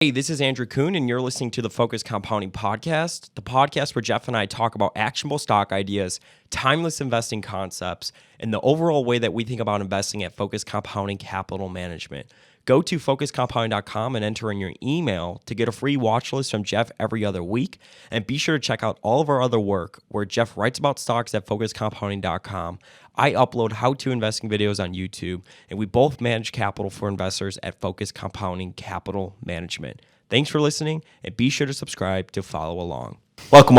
Hey, this is Andrew Kuhn, and you're listening to the Focus Compounding Podcast, the podcast where Geoff and I talk about actionable stock ideas, timeless investing concepts, and the overall way that we think about investing at Focus Compounding Capital Management. Go to focuscompounding.com and enter in your email to get a free watch list from Geoff every other week. And be sure to check out all of our other work where Geoff writes about stocks at focuscompounding.com. I upload how-to investing videos on YouTube, and we both manage capital for investors at Focus Compounding Capital Management. Thanks for listening, and be sure to subscribe to follow along. Welcome.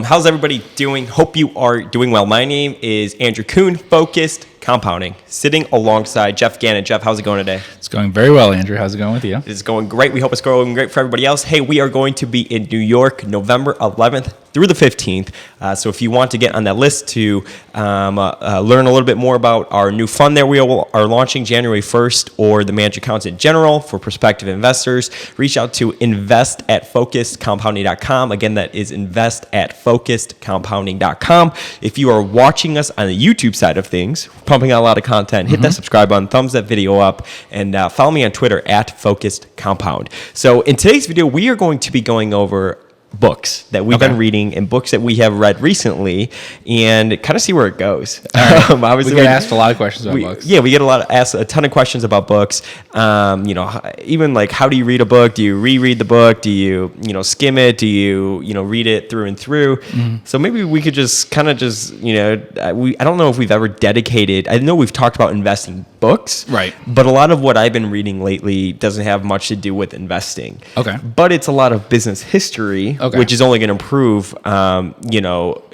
How's everybody doing? Hope you are doing well. My name is Andrew Kuhn, Focused Compounding, sitting alongside Geoff Gannon. Geoff, how's it going today? It's going very well, Andrew. How's it going with you? It's going great. We hope it's going great for everybody else. Hey, we are going to be in New York, November 11th through the 15th. So if you want to get on that list to learn a little bit more about our new fund there we are launching January 1st, or the managed accounts in general for prospective investors, reach out to invest@focusedcompounding.com. Again, that is invest@focusedcompounding.com. If you are watching us on the YouTube side of things, pumping out a lot of content, hit that subscribe button, thumbs that video up, and follow me on Twitter @FocusedCompound. So in today's video, we are going to be going over books that we've been reading and books that we have read recently, and kind of see where it goes. Right. We get asked a lot of questions about books. Yeah, we get asked a ton of questions about books. Even like, how do you read a book? Do you reread the book? Do you skim it? Do you read it through and through? So maybe we could just I don't know if we've ever dedicated. I know we've talked about investing books, right? But a lot of what I've been reading lately doesn't have much to do with investing. Okay. But it's a lot of business history. Okay. Which is only going to improve,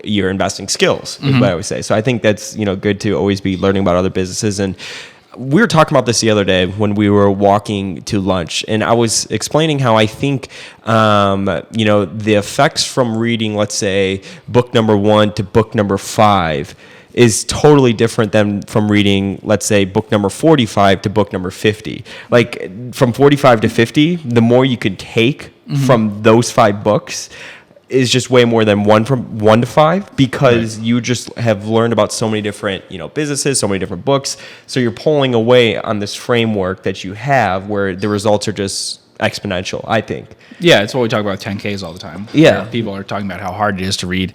your investing skills, is what I would say. So I think that's, good to always be learning about other businesses. And we were talking about this the other day when we were walking to lunch, and I was explaining how I think, the effects from reading, let's say, book number 1 to book number 5 is totally different than from reading, let's say, book number 45 to book number 50. Like, from 45 to 50, the more you could take from those 5 books is just way more than from 1 to 5, because you just have learned about so many different, businesses, so many different books. So you're pulling away on this framework that you have where the results are just exponential, I think. Yeah, it's what we talk about 10Ks all the time. Yeah. People are talking about how hard it is to read,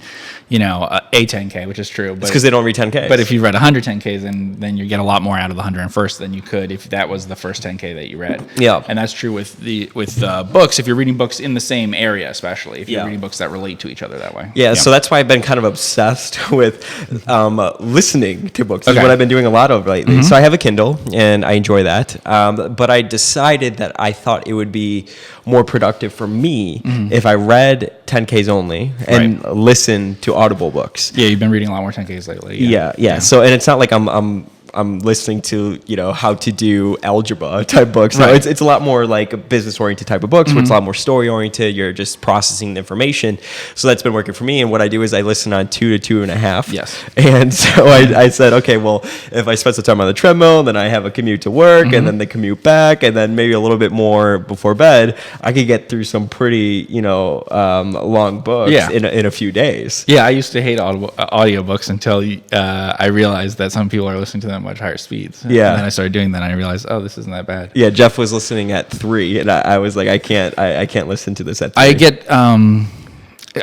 a 10K, which is true. It's because they don't read 10Ks. But if you read 100 10Ks, then you get a lot more out of the 101st than you could if that was the first 10K that you read. Yeah. And that's true with books. If you're reading books in the same area, especially if you're reading books that relate to each other that way. Yeah. So that's why I've been kind of obsessed with listening to books. That's what I've been doing a lot of lately. So I have a Kindle, and I enjoy that. But I decided that I thought it would be more productive for me if I read 10Ks only and listened to Audible books. Yeah, you've been reading a lot more 10Ks lately. Yeah. So, and it's not like I'm listening to, how to do algebra type books. No, it's a lot more like a business oriented type of books where it's a lot more story oriented. You're just processing the information. So that's been working for me. And what I do is I listen on 2 to 2.5. Yes. And so I said, okay, well, if I spend some time on the treadmill, then I have a commute to work and then the commute back, and then maybe a little bit more before bed, I could get through some pretty, long books in a few days. Yeah. I used to hate audiobooks until I realized that some people are listening to them much higher speeds. Yeah. And then I started doing that, and I realized, this isn't that bad. Yeah, Geoff was listening at 3, and I was like, I can't listen to this at 3.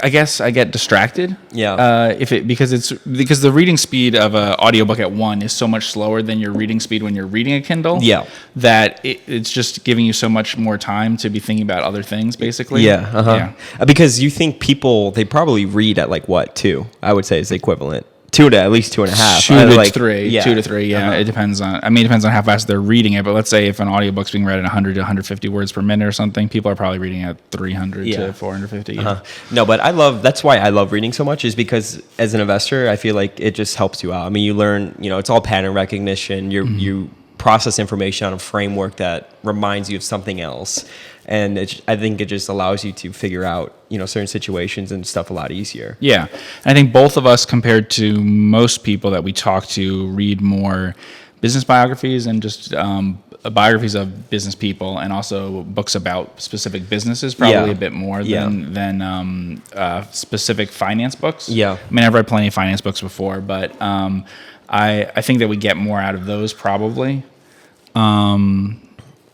I guess I get distracted. Yeah. Because the reading speed of an audiobook at 1 is so much slower than your reading speed when you're reading a Kindle. Yeah. That it's just giving you so much more time to be thinking about other things, basically. Yeah. Yeah. Because you think people, they probably read at like what, 2? I would say is the equivalent. 2 to at least 2.5. 2 to 3. Yeah. 2 to 3. Yeah. It depends on. It depends on how fast they're reading it. But let's say if an audiobook's being read at 100 to 150 words per minute or something, people are probably reading at 300 to 450. No, but that's why I love reading so much, is because as an investor, I feel like it just helps you out. I mean, you learn. It's all pattern recognition. You process information on a framework that reminds you of something else. And I think it just allows you to figure out, certain situations and stuff a lot easier. Yeah. And I think both of us, compared to most people that we talk to, read more business biographies and just biographies of business people, and also books about specific businesses, probably a bit more than specific finance books. Yeah. I've read plenty of finance books before, but I think that we get more out of those probably.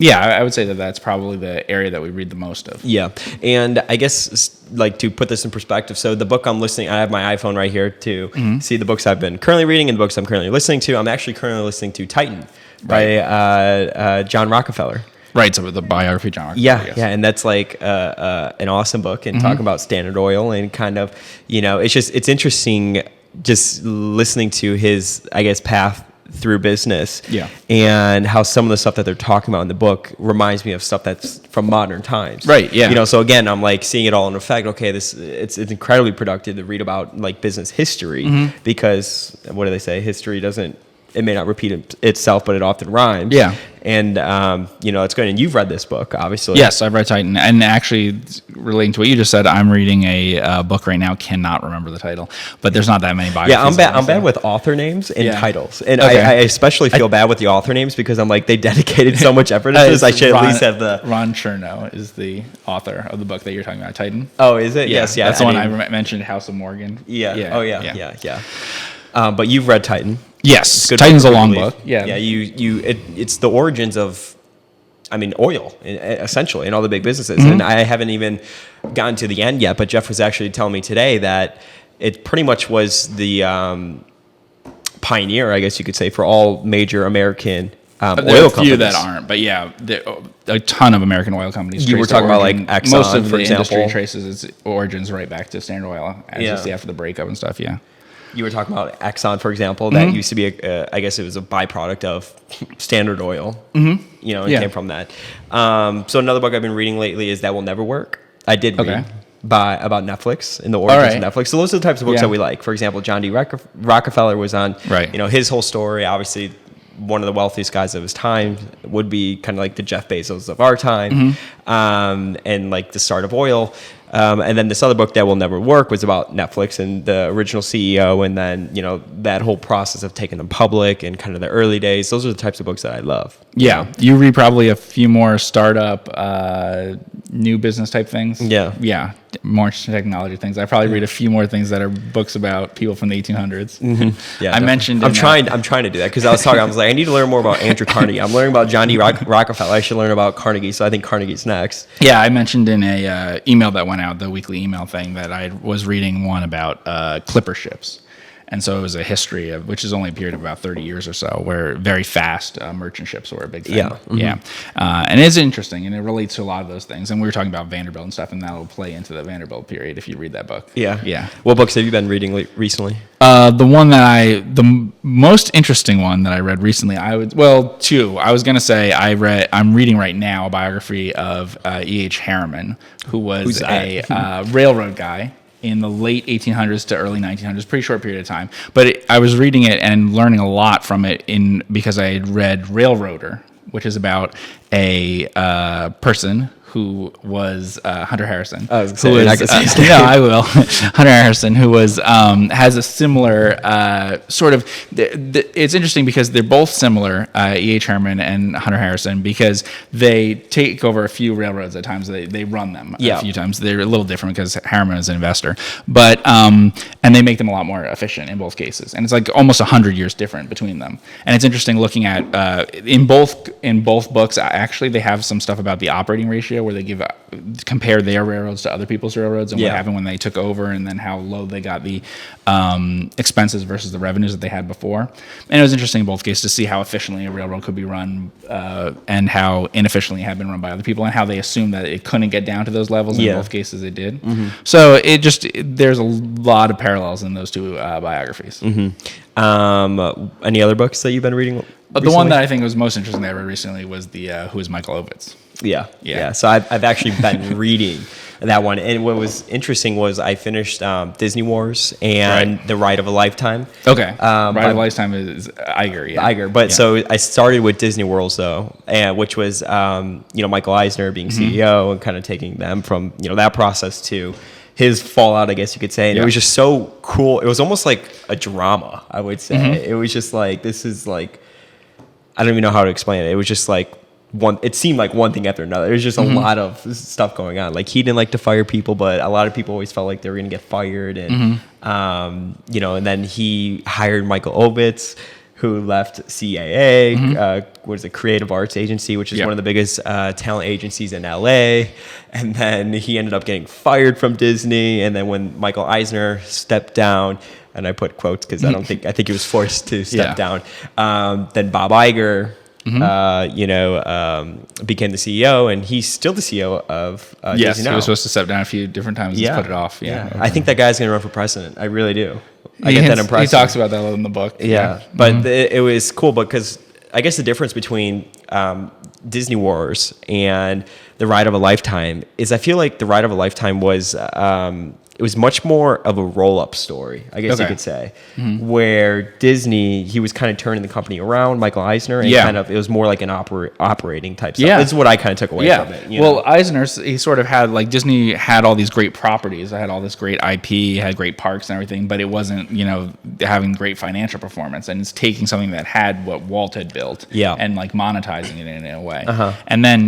Yeah, I would say that that's probably the area that we read the most of. Yeah. And I guess, like, to put this in perspective, so the book I'm listening, I have my iPhone right here to see the books I've been currently reading and the books I'm currently listening to. I'm actually currently listening to Titan by John Rockefeller. Right, so the biography of John Rockefeller. Yeah, yeah, and that's like an awesome book, and talking about Standard Oil and kind of, it's interesting just listening to his, I guess, path through business, and how some of the stuff that they're talking about in the book reminds me of stuff that's from modern times. Right. Yeah. So again, I'm like seeing it all in effect. Okay, it's incredibly productive to read about like business history, because what do they say? History doesn't. It may not repeat itself, but it often rhymes. Yeah. And, it's good. And you've read this book, obviously. Yes, I've read Titan. And actually, relating to what you just said, I'm reading a book right now. Cannot remember the title, but there's not that many biographies. Yeah, I'm bad with author names and titles. And I especially feel bad with the author names, because I'm like, they dedicated so much effort to this. I should at least have the... Ron Chernow is the author of the book that you're talking about, Titan. Oh, is it? Yes, yeah. That's the one I mentioned, House of Morgan. Yeah. Oh, yeah. But you've read Titan. Yes, Titan's a long book. Yeah, yeah. It's the origins of, oil, essentially, and all the big businesses. And I haven't even gotten to the end yet. But Geoff was actually telling me today that it pretty much was the pioneer, I guess you could say, for all major American oil companies. There are a few that aren't, but yeah, a ton of American oil companies. You were talking about like Exxon, most of for the example. industry traces its origins right back to Standard Oil, as you see after the breakup and stuff. Yeah. You were talking about Exxon, for example. That used to be, I guess it was a byproduct of Standard Oil. It came from that. So another book I've been reading lately is That Will Never Work. I did read about Netflix and the origins of Netflix. So those are the types of books that we like. For example, John D. Rockefeller was on, his whole story. Obviously, one of the wealthiest guys of his time, would be kind of like the Jeff Bezos of our time, and like the start of oil. And then this other book, That Will Never Work, was about Netflix and the original CEO, and then, that whole process of taking them public and kind of the early days. Those are the types of books that I love. Yeah. You read probably a few more startup, new business type things. Yeah. Yeah. More technology things. I probably read a few more things that are books about people from the 1800s. Yeah. I mentioned. I'm trying to do that, because I was like, I need to learn more about Andrew Carnegie. I'm learning about John D. Rockefeller. I should learn about Carnegie. So I think Carnegie's next. Yeah. I mentioned in a email that went out, the weekly email thing, that I was reading one about clipper ships. And so it was a history of, which has only appeared about 30 years or so, where very fast merchant ships were a big thing. Yeah. Yeah. And it's interesting, and it relates to a lot of those things. And we were talking about Vanderbilt and stuff, and that will play into the Vanderbilt period if you read that book. Yeah. Yeah. What books have you been reading recently? The most interesting one that I read recently, two. I was going to say I'm reading right now a biography of E.H. Harriman, who was a railroad guy in the late 1800s to early 1900s, pretty short period of time. But I was reading it and learning a lot from it because I had read Railroader, which is about a person who was Hunter Harrison. I was going to say, no, I will. Hunter Harrison, who was has a similar sort of. It's interesting because they're both similar, E.H. Harriman and Hunter Harrison, because they take over a few railroads at times. They run them a few times. They're a little different because Harriman is an investor, but and they make them a lot more efficient in both cases. And it's like almost 100 years different between them. And it's interesting looking at in both books. Actually, they have some stuff about the operating ratio, where they compare their railroads to other people's railroads and what happened when they took over, and then how low they got the expenses versus the revenues that they had before. And it was interesting in both cases to see how efficiently a railroad could be run and how inefficiently it had been run by other people, and how they assumed that it couldn't get down to those levels. In both cases it did. So there's a lot of parallels in those two biographies. Any other books that you've been reading recently? The one that I think was most interesting that I read recently was the Who is Michael Ovitz? Yeah. So I've actually been reading that one, and what was interesting was I finished Disney Wars and The Ride of a Lifetime. Okay, Ride of a Lifetime is Iger. Yeah. Iger, but so I started with Disney World though, which was Michael Eisner being CEO and kind of taking them from that process to his fallout, I guess you could say. And it was just so cool. It was almost like a drama, I would say. It was just like, this is like, I don't even know how to explain it. It was just like it seemed like one thing after another. There's just a lot of stuff going on. Like, he didn't like to fire people, but a lot of people always felt like they were going to get fired. And, and then he hired Michael Ovitz, who left CAA, what is it, Creative Arts Agency, which is one of the biggest talent agencies in LA. And then he ended up getting fired from Disney. And then when Michael Eisner stepped down, and I put quotes because I think he was forced to step down. Then Bob Iger, became the CEO, and he's still the CEO of Disney now. He was supposed to step down a few different times and put it off. I think that guy's going to run for president. I really do. I get that impression. He talks about that in the book. But it was cool because I guess the difference between Disney Wars and The Ride of a Lifetime is I feel like The Ride of a Lifetime was it was much more of a roll-up story, I guess you could say, where Disney, he was kind of turning the company around, Michael Eisner, and it was more like an operating type stuff. This is what I kind of took away from it. Well, Eisner, he sort of had, like, Disney had all these great properties. It had all this great IP, had great parks and everything, but it wasn't, having great financial performance. And it's taking something that had what Walt had built and, like, monetizing it in a way. And then,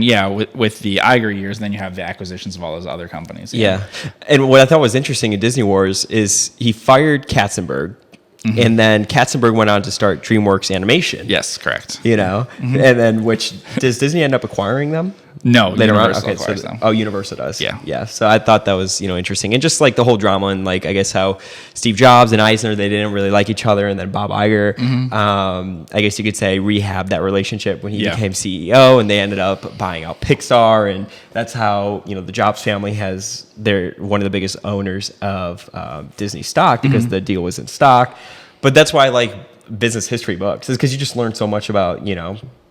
with the Iger years, then you have the acquisitions of all those other companies. And what I thought was interesting in Disney Wars is he fired Katzenberg, and then Katzenberg went on to start DreamWorks Animation. Yes, correct. And then does Disney end up acquiring them? No, later on. Okay, acquires them. Oh, Universal does. Yeah. So I thought that was interesting, and just like the whole drama and like I guess how Steve Jobs and Eisner, they didn't really like each other, and then Bob Iger, I guess you could say, rehabbed that relationship when he became CEO, and they ended up buying out Pixar, and that's how the Jobs family they're one of the biggest owners of Disney stock because the deal was in stock. But that's why I like business history books, is because you just learn so much about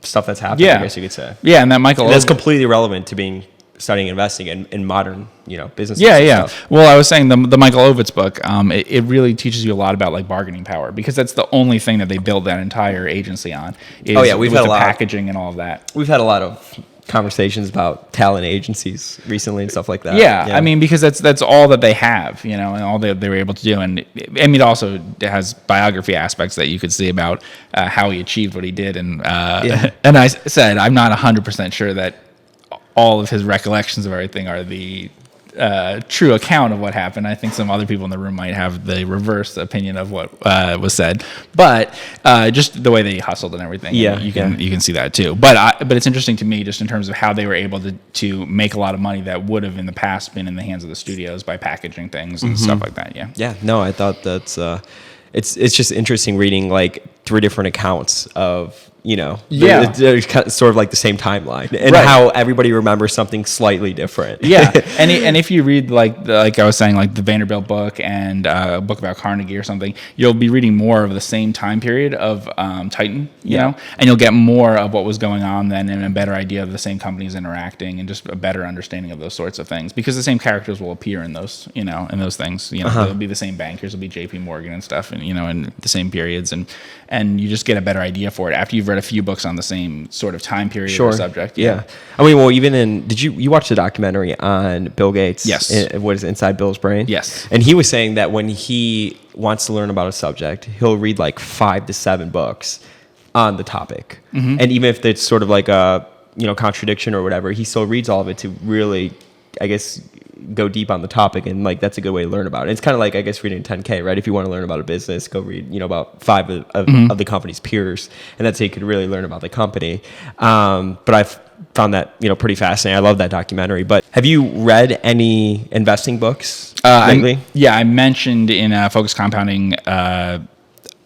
stuff that's happened, I guess you could say. Yeah, and that that's completely relevant to studying investing in modern, business. Stuff. Well, I was saying the Michael Ovitz book, it really teaches you a lot about like bargaining power, because that's the only thing that they build that entire agency on. We've had a lot packaging and all of that. We've had a lot of conversations about talent agencies recently and stuff like that. I mean, because that's all that they have, and all they were able to do. And I mean, it also has biography aspects that you could see about how he achieved what he did. And and I said, I'm not 100% sure that all of his recollections of everything are the true account of what happened. I think some other people in the room might have the reverse opinion of what was said, but just the way they hustled and everything, you can see that too. But it's interesting to me just in terms of how they were able to make a lot of money that would have in the past been in the hands of the studios by packaging things and stuff like that. No, I thought that's it's just interesting reading like 3 different accounts of they're sort of like the same timeline, and how everybody remembers something slightly different. And if you read like I was saying, like the Vanderbilt book and a book about Carnegie or something, you'll be reading more of the same time period of Titan, you know, and you'll get more of what was going on then, and a better idea of the same companies interacting, and just a better understanding of those sorts of things, because the same characters will appear in those, in those things. They'll be the same bankers, it'll be J.P. Morgan and stuff, and in the same periods, and you just get a better idea for it after you've read a few books on the same sort of time period or subject. I mean, well, even did you watch the documentary on Bill Gates? Yes. What is it, Inside Bill's Brain? Yes. And he was saying that when he wants to learn about a subject, he'll read like 5 to 7 books on the topic. And even if it's sort of like a contradiction or whatever, he still reads all of it to really, I guess, go deep on the topic, and like that's a good way to learn about it. It's kind of like, I guess, reading 10K, right? If you want to learn about a business, go read about 5 of the company's peers, and that's how you could really learn about the company. But I've found that pretty fascinating. I love that documentary. But have you read any investing books lately? I mentioned in Focus Compounding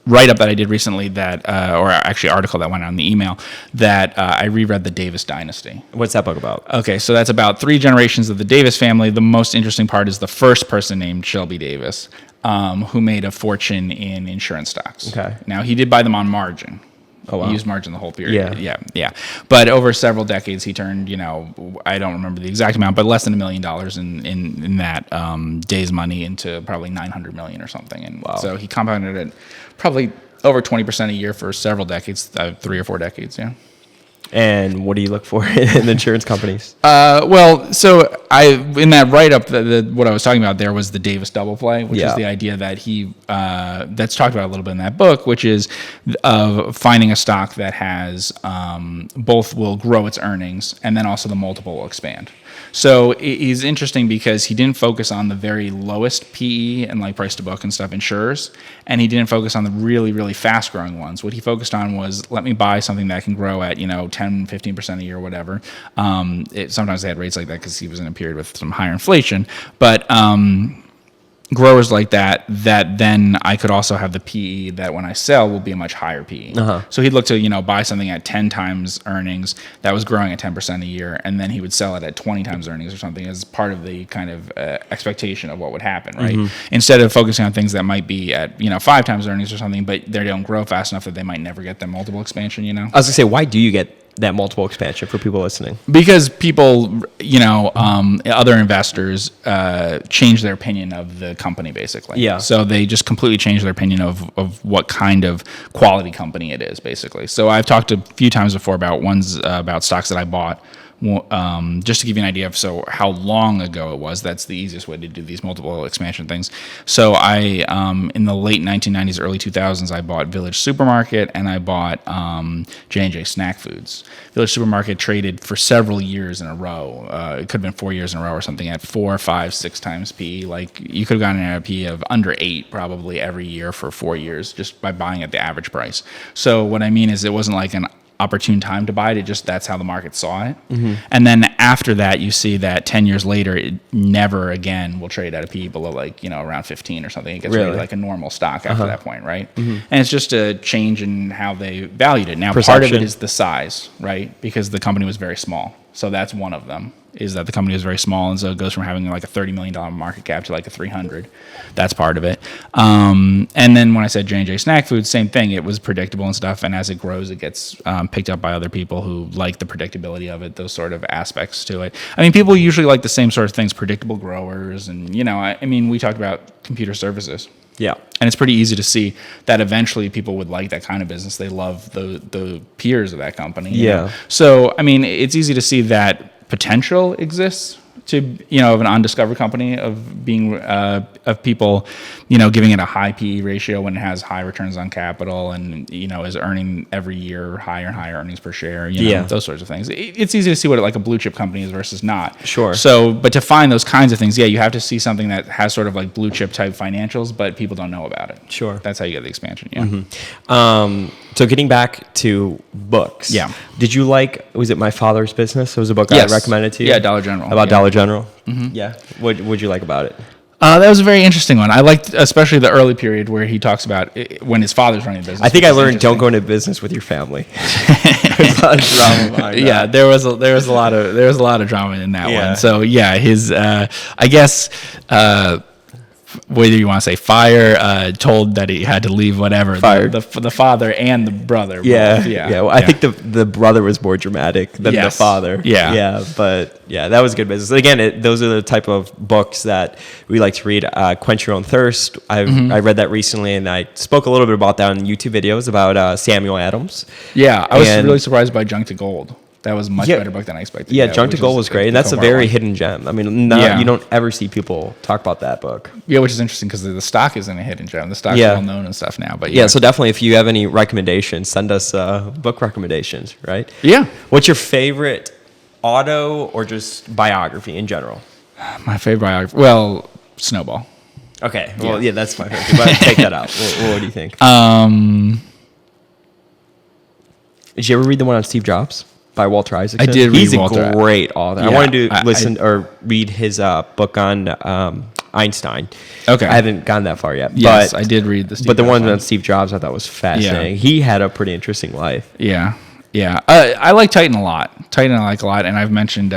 write-up that I did recently that, or actually article that went out in the email, that I reread The Davis Dynasty. What's that book about? Okay, so that's about 3 generations of the Davis family. The most interesting part is the first person named Shelby Davis, who made a fortune in insurance stocks. Okay. Now, he did buy them on margin. Oh, wow. He used margin the whole period. Yeah. But over several decades, he turned, I don't remember the exact amount, but less than $1 million in that day's money into probably $900 million or something. And so he compounded it probably over 20% a year for several decades, 3 or 4 decades. Yeah. And what do you look for in insurance companies? Well, so in that write-up, what I was talking about there was the Davis double play, which is the idea that that's talked about a little bit in that book, which is finding a stock that has both will grow its earnings and then also the multiple will expand. So he's interesting because he didn't focus on the very lowest PE and like price to book and stuff, insurers, and he didn't focus on the really, really fast growing ones. What he focused on was, let me buy something that can grow at, 10, 15% a year, whatever. Sometimes they had rates like that because he was in a period with some higher inflation, but growers like that then I could also have the PE that when I sell will be a much higher PE. So he'd look to, buy something at 10 times earnings that was growing at 10% a year, and then he would sell it at 20 times earnings or something as part of the kind of expectation of what would happen, right? Instead of focusing on things that might be at, 5 times earnings or something, but they don't grow fast enough that they might never get their multiple expansion, I was going to say, why do you get that multiple expansion for people listening? Because people, other investors change their opinion of the company, basically. Yeah. So they just completely change their opinion of what kind of quality company it is, basically. So I've talked a few times before about stocks that I bought. Just to give you an idea of how long ago it was, that's the easiest way to do these multiple expansion things. So I, in the late 1990s, early 2000s, I bought Village Supermarket and I bought J&J Snack Foods. Village Supermarket traded for several years in a row. It could have been 4 years in a row or something at 4, 5, 6 times PE. Like you could have gotten an PE of under 8 probably every year for 4 years just by buying at the average price. So what I mean is it wasn't like an opportune time to buy it. That's how the market saw it. And then after that, you see that 10 years later, it never again will trade at a PE below around 15 or something. It gets rated like a normal stock after that point, right? And it's just a change in how they valued it. Now, part of it is the size, right? Because the company was very small. So that's one of them, is that the company is very small, and so it goes from having like a $30 million market cap to like a 300. That's part of it. And then when I said J&J Snack Foods, same thing. It was predictable and stuff, and as it grows, it gets picked up by other people who like the predictability of it, those sort of aspects to it. I mean, people usually like the same sort of things, predictable growers, and we talked about computer services. Yeah. And it's pretty easy to see that eventually people would like that kind of business. They love the peers of that company. Yeah. So, I mean, it's easy to see that potential exists to, of an undiscovered company, of being, of people, giving it a high PE ratio when it has high returns on capital and, is earning every year higher and higher earnings per share, those sorts of things. It's easy to see what like a blue chip company is versus not. Sure. So, but to find those kinds of things, you have to see something that has sort of like blue chip type financials, but people don't know about it. Sure. That's how you get the expansion. So getting back to books. Yeah. Did you was it My Father's Business? It was a book I recommended to you? Yeah, Dollar General. About Dollar General? Yeah. What'd you like about it? That was a very interesting one. I liked especially the early period where he talks about when his father's running the business. I think I learned don't go into business with your family. There's a lot of drama behind that. Yeah, there was a lot of drama in that one. So his I guess whether you want to say fire, told that he had to leave, whatever. Fired. The father and the brother. Yeah. Well, I think the brother was more dramatic than the father. Yeah. But that was good business. Again, those are the type of books that we like to read. Quench Your Own Thirst. I read that recently, and I spoke a little bit about that in YouTube videos about Samuel Adams. Yeah, I was really surprised by Junk to Gold. That was a much better book than I expected. Yeah, Junk to Gold was great, and that's a very hidden gem. I mean, you don't ever see people talk about that book. Yeah, which is interesting because the stock isn't a hidden gem. The stock's well known and stuff now. But so definitely, if you have any recommendations, send us book recommendations, right? Yeah. What's your favorite auto or just biography in general? My favorite biography? Well, Snowball. Okay. Well, that's my favorite. But take that out. What do you think? Did you ever read the one on Steve Jobs? By Walter Isaacson. I did read Walter. He's a great author. I wanted to listen or read his book on Einstein. Okay. I haven't gotten that far yet. Yes, I did read the Steve But the one on Steve Jobs I thought was fascinating. Yeah. He had a pretty interesting life. Yeah. Yeah. I like Titan a lot. Titan I like a lot. And I've mentioned,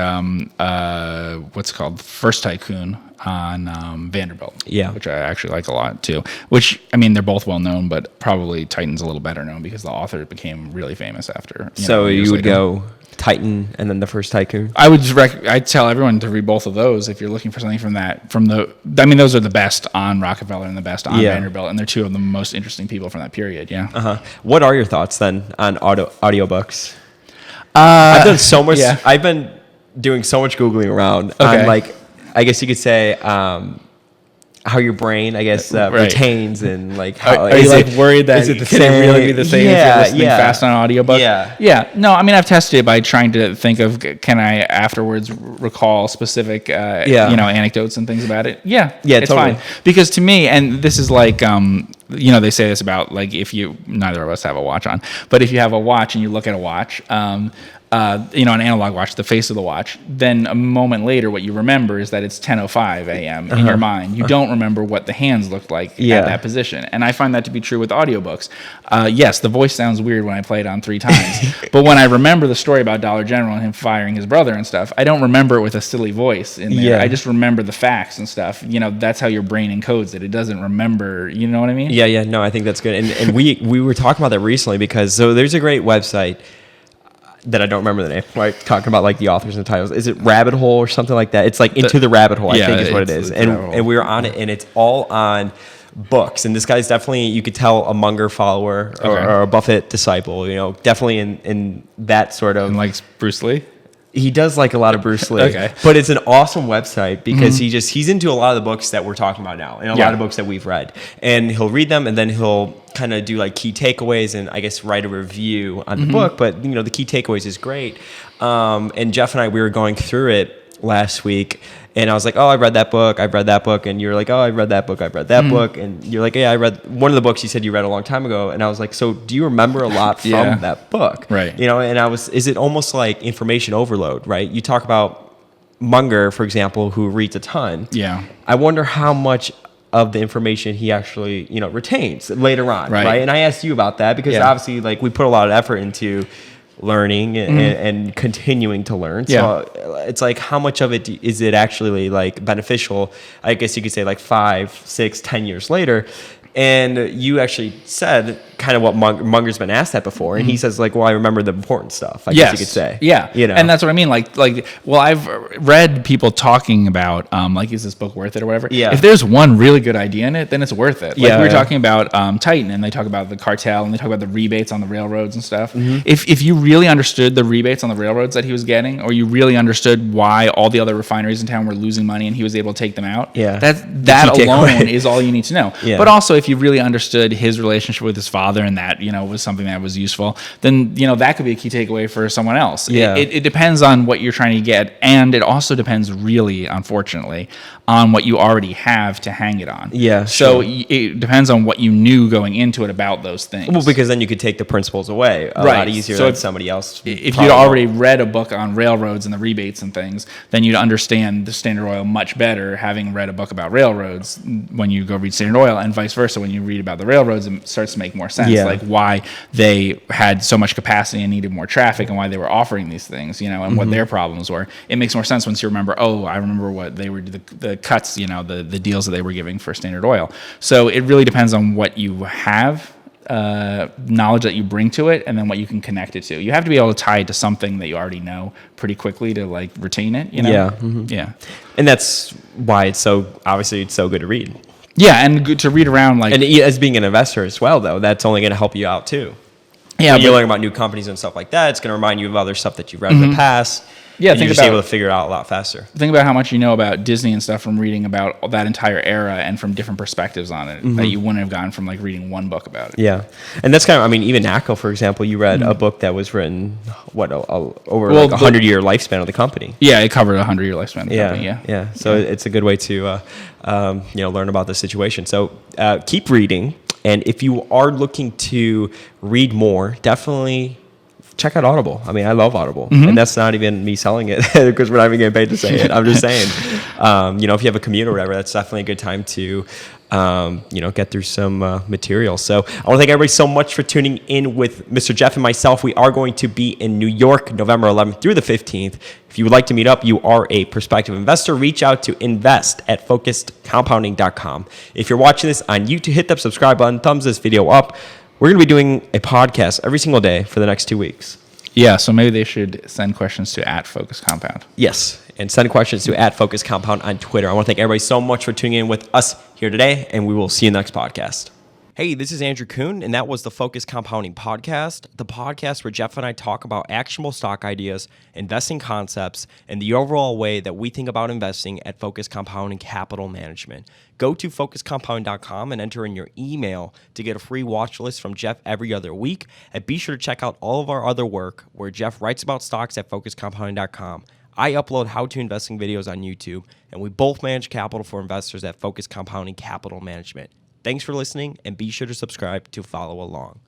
what's it called? First Tycoon on Vanderbilt. Yeah. Which I actually like a lot too. Which, I mean, they're both well known, but probably Titan's a little better known because the author became really famous after. So you would go Titan and then the First Tycoon? I would I'd tell everyone to read both of those if you're looking for something those are the best on Rockefeller and the best on Vanderbilt, and they're two of the most interesting people from that period. Yeah. What are your thoughts then on audiobooks? I've done so much. Yeah. I've been doing so much Googling around on I guess you could say on how your brain, I guess, retains and like how are you like worried that is it the could same? it really be the same if you're listening fast on an audiobook? Yeah. No, I mean, I've tested it by trying to think of, can I afterwards recall specific, anecdotes and things about it? Yeah, it's totally. fine. Because to me, and this is like, they say this about like if you, neither of us have a watch on, but if you have a watch and you look at a watch, an analog watch, the face of the watch, then a moment later, what you remember is that it's 10:05 a.m. in your mind. You don't remember what the hands looked like at that position. And I find that to be true with audiobooks. Yes, the voice sounds weird when I play it on 3 times, but when I remember the story about Dollar General and him firing his brother and stuff, I don't remember it with a silly voice in there. Yeah. I just remember the facts and stuff. That's how your brain encodes it. It doesn't remember, you know what I mean? Yeah. No, I think that's good. And we were talking about that recently because there's a great website that I don't remember the name, right? Talking about like the authors and the titles. Is it Rabbit Hole or something like that? It's like Into the Rabbit Hole, I think is what it is. And we were on it, and it's all on books. And this guy's definitely, you could tell, a Munger follower or a Buffett disciple, definitely in that sort of. And like Bruce Lee? He does like a lot of Bruce Lee. Okay. But it's an awesome website because he's into a lot of the books that we're talking about now and a lot of books that we've read. And he'll read them and then he'll kind of do like key takeaways and I guess write a review on the book. But the key takeaways is great. And Geoff and I, we were going through it last week. And I was like, oh, I read that book. And you're like, oh, I read that book. book. And you're like, yeah, I read one of the books you said you read a long time ago. And I was like, so do you remember a lot from that book? Right. And is it almost like information overload, right? You talk about Munger, for example, who reads a ton. Yeah. I wonder how much of the information he actually, retains later on, right? And I asked you about that because obviously like we put a lot of effort into learning and continuing to learn. So it's like, how much of it is it actually like beneficial? I guess you could say like 5, 6, 10 years later. And you actually said kind of what Munger's been asked that before. And he says like, well, I remember the important stuff, I guess you could say. Yeah. And that's what I mean. Well, I've read people talking about, is this book worth it or whatever? Yeah. If there's one really good idea in it, then it's worth it. Like we were talking about Titan, and they talk about the cartel, and they talk about the rebates on the railroads and stuff. If you really understood the rebates on the railroads that he was getting, or you really understood why all the other refineries in town were losing money and he was able to take them out, that alone is all you need to know. Yeah. But also, if you really understood his relationship with his father and that, was something that was useful, then, that could be a key takeaway for someone else. Yeah. It depends on what you're trying to get. And it also depends really, unfortunately, on what you already have to hang it on. Yeah. So it depends on what you knew going into it about those things. Well, because then you could take the principles away a lot easier than somebody else. If you'd already read a book on railroads and the rebates and things, then you'd understand the Standard Oil much better having read a book about railroads when you go read Standard Oil, and vice versa. When you read about the railroads, it starts to make more sense. Yeah. Like why they had so much capacity and needed more traffic and why they were offering these things, and what their problems were. It makes more sense once you remember, I remember what they were, the cuts, the deals that they were giving for Standard Oil. So it really depends on what you have, knowledge that you bring to it, and then what you can connect it to. You have to be able to tie it to something that you already know pretty quickly to like retain it, Yeah. Mm-hmm. Yeah. And that's why it's so good to read. Yeah, and good to read around and as being an investor as well, though, that's only going to help you out too. Yeah, when you're learning about new companies and stuff like that, it's going to remind you of other stuff that you've read in the past. Yeah, you're just able to figure it out a lot faster. Think about how much you know about Disney and stuff from reading about that entire era and from different perspectives on it that you wouldn't have gotten from like reading one book about it. Yeah, and that's kind of, even NACO, for example, you read a book that was written over like a 100-year lifespan of the company. Yeah, it covered a 100-year lifespan of the company. Yeah. So it's a good way to learn about the situation. So keep reading, and if you are looking to read more, definitely check out Audible. I love Audible, and that's not even me selling it because we're not even getting paid to say it. I'm just saying, if you have a commute or whatever, that's definitely a good time to, get through some material. So I want to thank everybody so much for tuning in with Mr. Geoff and myself. We are going to be in New York, November 11th through the 15th. If you would like to meet up, you are a prospective investor, reach out to invest@focusedcompounding.com. If you're watching this on YouTube, hit that subscribe button, thumbs this video up. We're going to be doing a podcast every single day for the next 2 weeks. Yeah, so maybe they should send questions to @FocusCompound. Yes, and send questions to @FocusCompound on Twitter. I want to thank everybody so much for tuning in with us here today, and we will see you next podcast. Hey, this is Andrew Kuhn, and that was the Focus Compounding Podcast, the podcast where Geoff and I talk about actionable stock ideas, investing concepts, and the overall way that we think about investing at Focus Compounding Capital Management. Go to focuscompounding.com and enter in your email to get a free watch list from Geoff every other week. And be sure to check out all of our other work where Geoff writes about stocks at focuscompounding.com. I upload how-to investing videos on YouTube, and we both manage capital for investors at Focus Compounding Capital Management. Thanks for listening, and be sure to subscribe to follow along.